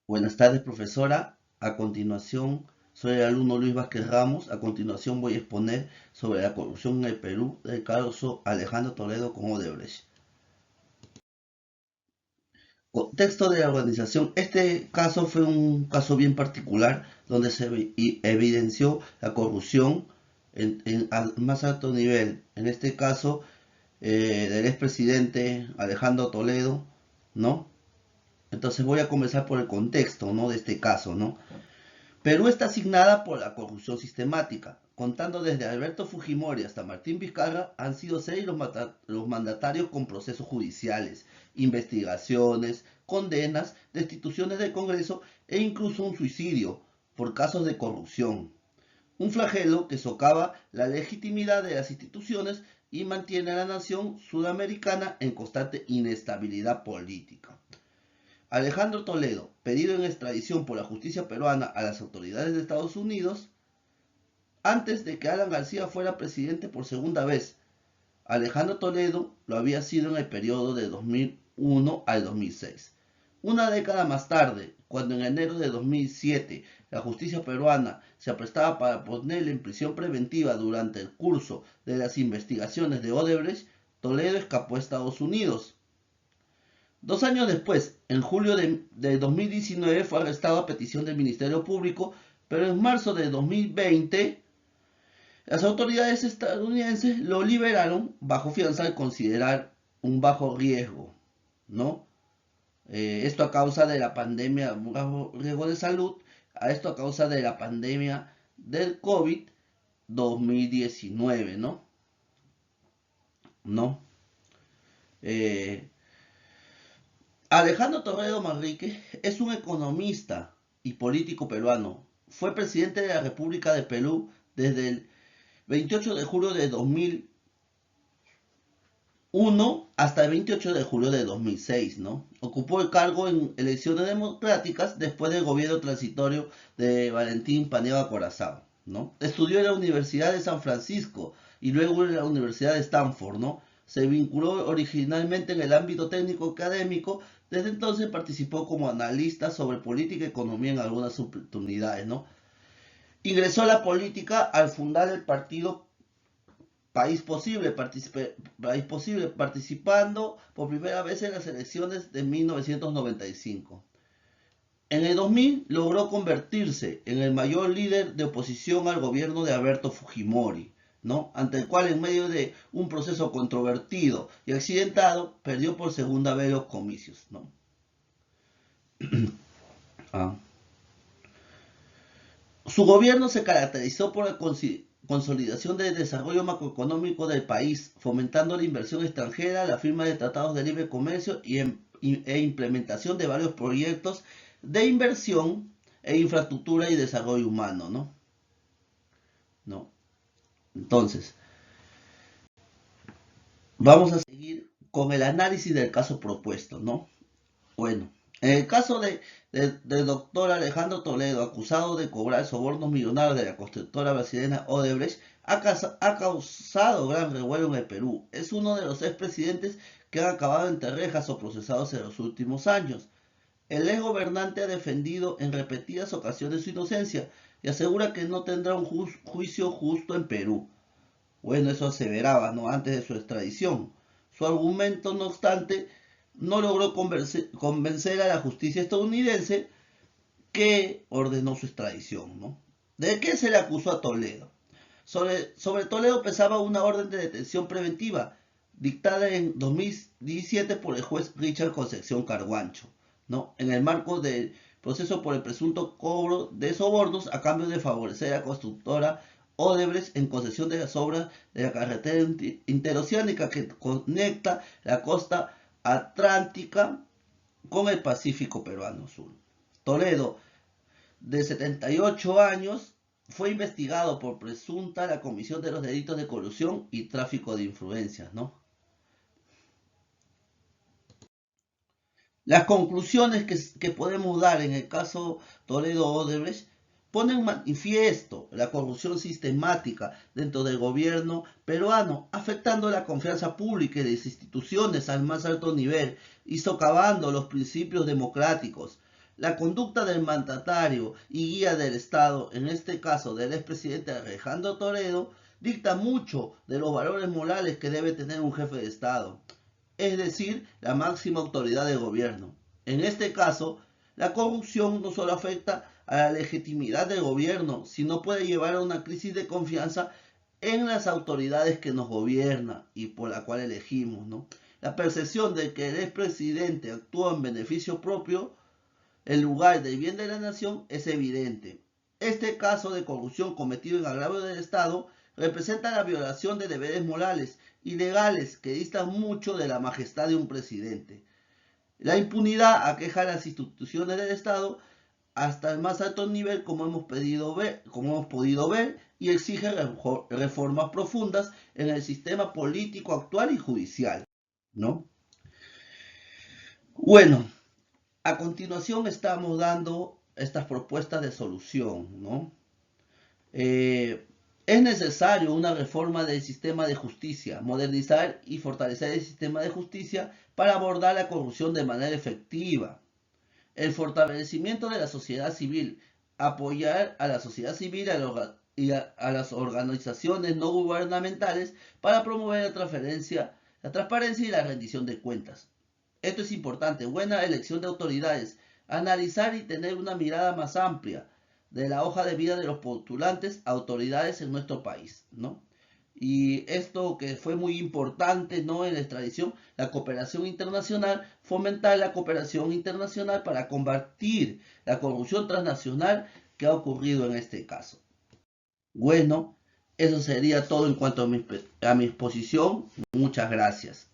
Buenas tardes, profesora. A continuación, soy el alumno Luis Vázquez Ramos. A continuación voy a exponer sobre la corrupción en el Perú del caso Alejandro Toledo con Odebrecht. Contexto de la organización. Este caso fue un caso bien particular donde se evidenció la corrupción al más alto nivel. En este caso, del expresidente Alejandro Toledo, ¿no? Entonces voy a comenzar por el contexto, ¿no? De este caso, ¿no? Perú está asignada por la corrupción sistemática. Contando desde Alberto Fujimori hasta Martín Vizcarra, han sido 6 los mandatarios con procesos judiciales, investigaciones, condenas, destituciones del Congreso e incluso un suicidio por casos de corrupción. Un flagelo que socava la legitimidad de las instituciones y mantiene a la nación sudamericana en constante inestabilidad política. Alejandro Toledo, pedido en extradición por la justicia peruana a las autoridades de Estados Unidos, antes de que Alan García fuera presidente por segunda vez. Alejandro Toledo lo había sido en el periodo de 2001 al 2006. Una década más tarde, cuando en enero de 2007 la justicia peruana se aprestaba para ponerle en prisión preventiva durante el curso de las investigaciones de Odebrecht, Toledo escapó a Estados Unidos. 2 años después, en julio de 2019, fue arrestado a petición del Ministerio Público, pero en marzo de 2020 las autoridades estadounidenses lo liberaron bajo fianza al considerar un bajo riesgo, ¿no? Esto a causa de la pandemia, un bajo riesgo de salud, a esto a causa de la pandemia del COVID 2019, ¿no? ¿No? Eh, Alejandro Toledo Manrique es un economista y político peruano. Fue presidente de la República de Perú desde el 28 de julio de 2001 hasta el 28 de julio de 2006, ¿no? Ocupó el cargo en elecciones democráticas después del gobierno transitorio de Valentín Paniagua Corazao, ¿no? Estudió en la Universidad de San Francisco y luego en la Universidad de Stanford, ¿no? Se vinculó originalmente en el ámbito técnico académico. Desde entonces participó como analista sobre política y economía en algunas oportunidades, ¿no? Ingresó a la política al fundar el partido País Posible, participando por primera vez en las elecciones de 1995. En el 2000 logró convertirse en el mayor líder de oposición al gobierno de Alberto Fujimori, ¿no? Ante el cual, en medio de un proceso controvertido y accidentado, perdió por segunda vez los comicios, ¿no? Ah. Su gobierno se caracterizó por la consolidación del desarrollo macroeconómico del país, fomentando la inversión extranjera, la firma de tratados de libre comercio e implementación de varios proyectos de inversión e infraestructura y desarrollo humano, ¿no? ¿No? Entonces, vamos a seguir con el análisis del caso propuesto, ¿no? Bueno, en el caso del doctor Alejandro Toledo, acusado de cobrar sobornos millonarios de la constructora brasileña Odebrecht, ha causado gran revuelo en el Perú. Es uno de los expresidentes que han acabado entre rejas o procesados en los últimos años. El ex gobernante ha defendido en repetidas ocasiones su inocencia y asegura que no tendrá un juicio justo en Perú. Bueno, eso aseveraba, ¿no? Antes de su extradición. Su argumento, no obstante, no logró convencer a la justicia estadounidense, que ordenó su extradición, ¿no? ¿De qué se le acusó a Toledo? Sobre Toledo pesaba una orden de detención preventiva dictada en 2017 por el juez Richard Concepción Carguancho, ¿no? En el marco del proceso por el presunto cobro de sobornos a cambio de favorecer a la constructora Odebrecht en concesión de las obras de la carretera interoceánica que conecta la costa atlántica con el Pacífico peruano sur. Toledo, de 78 años, fue investigado por presunta la comisión de los delitos de corrupción y tráfico de influencias, ¿no? Las conclusiones que podemos dar en el caso Toledo Odebrecht ponen manifiesto la corrupción sistemática dentro del gobierno peruano, afectando la confianza pública y de las instituciones al más alto nivel y socavando los principios democráticos. La conducta del mandatario y guía del Estado, en este caso del expresidente Alejandro Toledo, dicta mucho de los valores morales que debe tener un jefe de Estado, es decir, la máxima autoridad del gobierno. En este caso, la corrupción no solo afecta a la legitimidad del gobierno, sino puede llevar a una crisis de confianza en las autoridades que nos gobiernan y por la cual elegimos, ¿no? La percepción de que el expresidente actúa en beneficio propio en lugar del bien de la nación es evidente. Este caso de corrupción cometido en agravio del Estado representa la violación de deberes morales y legales que distan mucho de la majestad de un presidente. La impunidad aqueja a las instituciones del Estado hasta el más alto nivel, como hemos podido ver, y exige reformas profundas en el sistema político actual y judicial, ¿no? Bueno, a continuación estamos dando estas propuestas de solución, ¿no? Es necesario una reforma del sistema de justicia, modernizar y fortalecer el sistema de justicia para abordar la corrupción de manera efectiva. El fortalecimiento de la sociedad civil, apoyar a la sociedad civil y a las organizaciones no gubernamentales para promover la transparencia y la rendición de cuentas. Esto es importante, buena elección de autoridades, analizar y tener una mirada más amplia de la hoja de vida de los postulantes a autoridades en nuestro país, ¿no? Y esto que fue muy importante, ¿no? En la extradición, la cooperación internacional, fomentar la cooperación internacional para combatir la corrupción transnacional que ha ocurrido en este caso. Bueno, eso sería todo en cuanto a mi exposición. Muchas gracias.